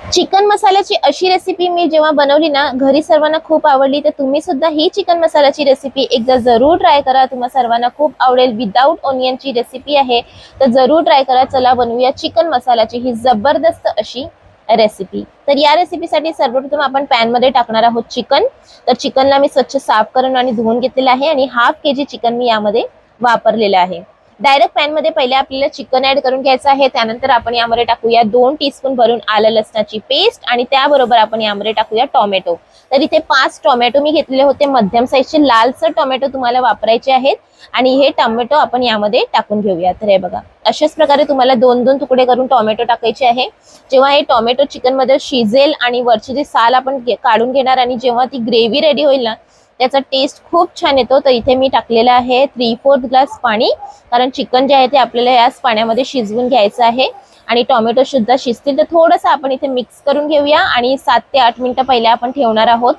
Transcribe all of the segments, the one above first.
Chicken मसाल्याची अशी recipe मी जेव्हा बनवली ना, घरी सर्वांना खूप आवडली। तर तुम्ही सुद्धा ही चिकन मसाल्याची रेसिपी एकदा जरूर ट्राय करा, तुम्हा सर्वांना खूप आवडेल। विदाउट ओनियनची रेसिपी आहे, तर जरूर ट्राय करा। चला बनवूया चिकन मसाल्याची ही जबरदस्त अशी रेसिपी। तर या रेसिपीसाठी सर्वप्रथम आपण पॅन मध्ये टाकणार आहोत चिकन। तर चिकनला मी स्वच्छ साफ करून आणि धुवून घेतलेलं आहे आणि हाफ केजी चिकन मी यामध्ये वापरलेलं आहे। डायरेक्ट पॅन मध्ये पहिले आपल्याला चिकन ऍड करून घ्यायचं आहे। त्यानंतर आपण यामध्ये टाकूया 2 टीस्पून भरून आलं लसणाची पेस्ट आणि त्याबरोबर आपण यामध्ये टाकूया टोमॅटो। तर इथे 5 टोमॅटो मी घेतलेले होते, मध्यम साईजचे लालसर टोमॅटो तुम्हाला वापरायचे आहेत आणि हे टोमॅटो आपण यामध्ये टाकून घेऊया। तर हे बघा, अशाच प्रकारे तुम्हाला 2-2 तुकडे करून टोमॅटो टाकायचे आहे। जेव्हा हे टोमॅटो चिकन मध्ये शिजेल आणि वरची जी साल आपण काढून घेणार आणि जेव्हा ती ग्रेव्ही रेडी होईल ना, त्याचा टेस्ट खूप छान येतो। तर इथे मी टाकलेला आहे 3/4 ग्लास पाणी, कारण चिकन जे आहे ते आपल्याला याच पाण्यामध्ये शिजवून घ्यायचं आहे आणि टोमॅटो सुद्धा शिजतील। तर थोडंसं आपण इथे मिक्स करून घेऊया आणि 7 ते 8 मिनिटं पहिले आपण ठेवणार आहोत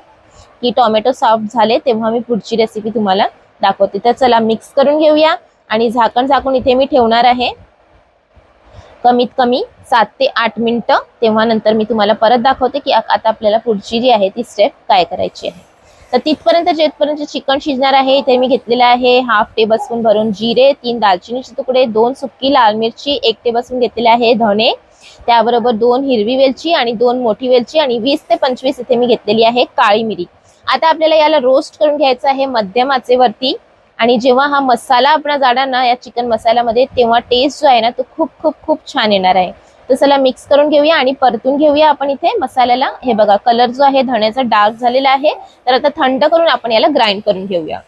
की टोमॅटो सॉफ्ट झाले, तेव्हा मी पुढची रेसिपी तुम्हाला दाखवते। तर चला मिक्स करून घेऊया आणि झाकण झाकून इथे मी ठेवणार आहे कमीत कमी 7 ते 8 मिनिटं। तेव्हा नंतर मी तुम्हाला परत दाखवते की आता आपल्याला पुढची जी आहे ती स्टेप काय करायची आहे। तर तिथपर्यंत जेथपर्यंत चिकन शिजणार आहे, इथे मी घेतलेला आहे हाफ टेबलस्पून भरून जिरे, 3 दालचिनीचे तुकडे, 2 सुकी लाल मिरची, 1 टेबलस्पून घेतलेले आहे धणे, त्याबरोबर 2 हिरवी वेलची आणि 2 मोठी वेलची आणि 20 ते 25 इथे मी घेतलेली आहे काळी मिरी। आता आपल्याला याला रोस्ट करून घ्यायचं आहे मध्यम आचेवरती आणि जेव्हा हा मसाला आपण जाणार ना या चिकन मसाल्यामध्ये, तेव्हा टेस्ट जो आहे ना तो खूप खूप खूप छान येणार आहे। तर चला मिक्स करून घेऊया आणि परतून घेऊया आपण इथे मसाल्याला। हे बघा, कलर जो आहे धण्याचा डार्क झालेला आहे। तर आता थंड करून आपण याला ग्राइंड करून घेऊया।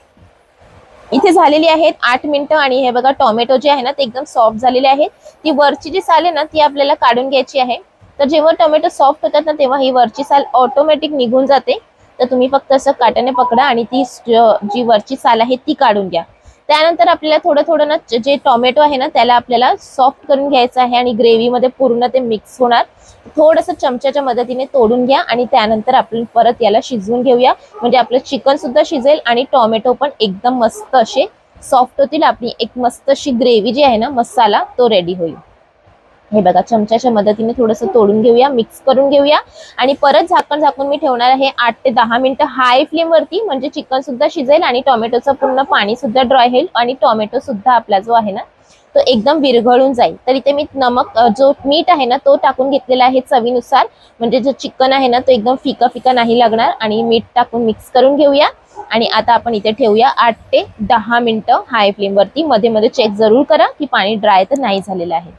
इथे झालेली आहेत 8 मिनिटं आणि हे बघा टोमॅटो जे आहे ना ते एकदम सॉफ्ट झालेले आहे। ती वरची जी साल आहे ना ती आपल्याला काढून घ्यायची आहे। तर जेव्हा टोमॅटो सॉफ्ट होतात ना, तेव्हा ही वरची साल ऑटोमॅटिक निघून जाते। तर तुम्ही फक्त असं काट्याने पकडा आणि ती जी वरची साल आहे ती काढून घ्या। त्यानंतर आपल्याला थोडं थोडं ना जे टोमॅटो आहे ना त्याला आपल्याला सॉफ्ट करून घ्यायचं आहे आणि ग्रेव्ही मध्ये पूर्ण ते मिक्स होणार। थोडंसं चमच्याच्या मदतीने तोडून घ्या आणि त्यानंतर आपण परत याला शिजवून घेऊया, म्हणजे आपलं चिकन सुद्धा शिजेल आणि टोमॅटो पण एकदम मस्त असे सॉफ्ट होतील। आपली एक मस्त अशी ग्रेव्ही जी आहे ना मसाला तो रेडी होईल। हे बघा, चमच्याच्या मदतीने थोडंसं तोडून घेऊया, मिक्स करून घेऊया आणि परत झाकण झाकून मी ठेवणार आहे 8 ते 10 मिनिटं हाय फ्लेम वरती, म्हणजे चिकन सुद्धा शिजेल आणि टोमॅटोचं पूर्ण पाणी सुद्धा ड्राय होईल आणि टोमॅटो सुद्धा आपला जो आहे ना तो एकदम विरघळून जाईल। तर इथे मी नमक जो मीठ आहे ना तो टाकून घेतलेला आहे चवीनुसार, म्हणजे जो चिकन आहे ना तो एकदम फिका फिका नाही लागणार। आणि मीठ टाकून मिक्स करून घेऊया आणि आता आपण इथे ठेवूया 8 ते 10 मिनिटं हाय फ्लेम वरती। मध्ये मध्ये चेक जरूर करा की पाणी ड्राय तर नाही झालेलं आहे।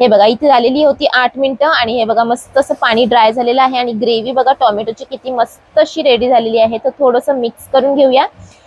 हे बघा, इथे झालेली होती 8 मिनिटं आणि हे बघा मस्त असं पाणी ड्राय झालेलं आहे आणि ग्रेव्ही बघा टोमॅटोची किती मस्त अशी रेडी झालेली आहे। तर थोडंसं मिक्स करून घेऊया।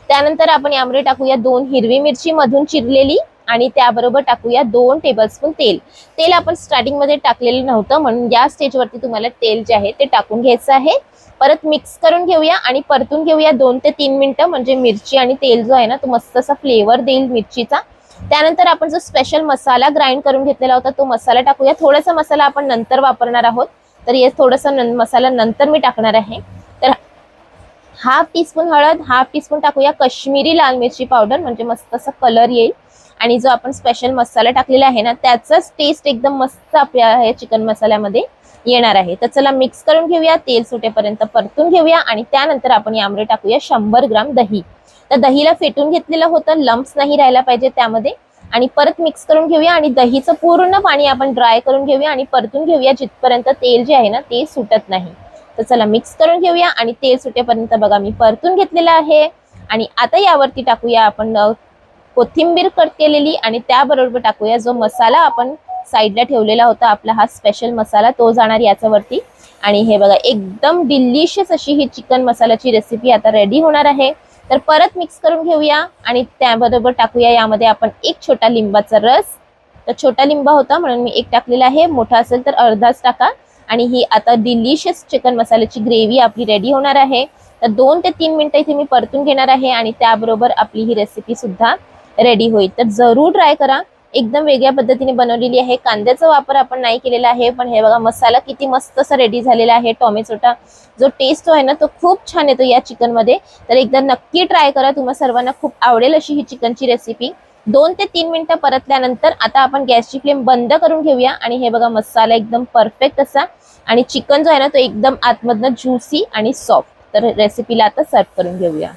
त्यानंतर आपण यामध्ये टाकूया 2 हिरवी मिरची मधून चिरलेली आणि त्याबरोबर टाकूया 2 टेबलस्पून तेल। तेल आपण स्टार्टिंग मध्ये टाकलेलं नव्हतं, म्हणून या स्टेजवरती तुम्हाला तेल जे आहे ते टाकून घ्यायचं आहे। परत मिक्स करून घेऊया आणि परतून घेऊया 2 ते 3 मिनिटं, म्हणजे मिरची आणि तेल जो आहे ना तो मस्त असा फ्लेवर देईल मिरचीचा। त्यानंतर आपण जो स्पेशल मसाला ग्राइंड करून घेतलेला होता तो मसाला टाकूया। थोडासा मसाला आपण नंतर वापरणार आहोत, तर हे थोडासा मसाला नंतर मी टाकणार आहे। तर हाफ टीस्पून हळद, हाफ टीस्पून टाकूया कश्मीरी लाल मिरची पावडर, म्हणजे मस्त असा कलर येईल आणि जो आपण स्पेशल मसाला टाकलेला आहे ना त्याचाच टेस्ट एकदम मस्त आपल्या चिकन मसाल्यामध्ये येणार आहे। तर चला मिक्स करून घेऊया, तेल सुटेपर्यंत परतून घेऊया आणि त्यानंतर आपण यामध्ये टाकूया 100 ग्राम दही। तर दहीला फेटून घेतलेलं होतं, लम्प्स नाही राहायला पाहिजे त्यामध्ये। आणि परत मिक्स करून घेऊया आणि दहीचं पूर्ण पाणी आपण ड्राय करून घेऊया आणि परतून घेऊया जिथपर्यंत तेल जे आहे ना ते सुटत नाही। तर चला मिक्स करून घेऊया आणि तेल सुटेपर्यंत बघा मी परतून घेतलेलं आहे। आणि आता यावरती टाकूया आपण कोथिंबीर कट केलेली आणि त्याबरोबर टाकूया जो मसाला आपण साईडला ठेवलेला होता, आपला हा स्पेशल मसाला तो जाणार याच्यावरती। आणि हे बघा एकदम डिलिशियस अशी ही चिकन मसाल्याची रेसिपी आता रेडी होणार आहे। तर परत मिक्स करून घेऊया आणि त्याबरोबर टाकूया यामध्ये आपण 1 छोटा लिंबाचा रस। तर छोटा लिंबा होता म्हणून मी 1 टाकलेला आहे, मोठा असेल तर अर्धाच टाका। आणि ही आता डिलिशियस चिकन मसाल्याची ग्रेव्ही आपली रेडी होणार आहे। तर 2 ते 3 मिनिटं इथे मी परतून घेणार आहे आणि त्याबरोबर आपली ही रेसिपी सुद्धा रेडी होईल। तर जरूर ट्राय करा, एकदम वेगळ्या पद्धतीने बनवलेली आहे। कांद्याचा वापर आपण नाही केलेला आहे, पण हे बघा मसाला किती मस्त असा रेडी झालेला आहे। टोमॅटोचा जो टेस्ट आहे ना तो खूप छान येतो या चिकन मध्ये। तर एकदा नक्की ट्राय करा, तुम्हा सर्वांना खूप आवडेल अशी ही चिकनची रेसिपी। 2 ते 3 मिनिटं परतल्यानंतर आता आपण गॅसची फ्लेम बंद करून घेऊया आणि हे बघा मसाला एकदम परफेक्ट असा आणि चिकन जो आहे ना तो एकदम आतमधनं ज्युसी आणि सॉफ्ट. तर रेसिपीला आता सर्व करून घेऊया.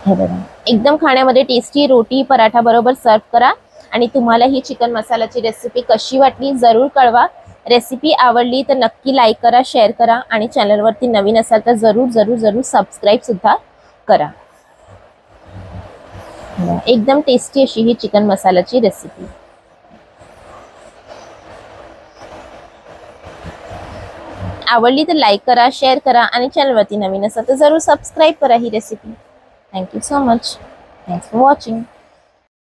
हे बघा एकदम खाण्यामध्ये टेस्टी रोटी पराठा बरोबर सर्व करा. आणि तुम्हाला ही चिकन मसाल्याची रेसिपी कशी वाटली जरूर कळवा. रेसिपी आवडली तर नक्की लाईक करा, शेअर करा आणि चॅनलवरती नवीन असाल तर जरूर जरूर जरूर सबस्क्राईब सुद्धा करा. एकदम टेस्टी अशी ही चिकन मसाल्याची रेसिपी. आवडली तर लाईक करा, शेअर करा आणि चॅनलवरती नवीन असाल तर जरूर सबस्क्राईब करा ही recipe. Thank you so much. Thanks for watching.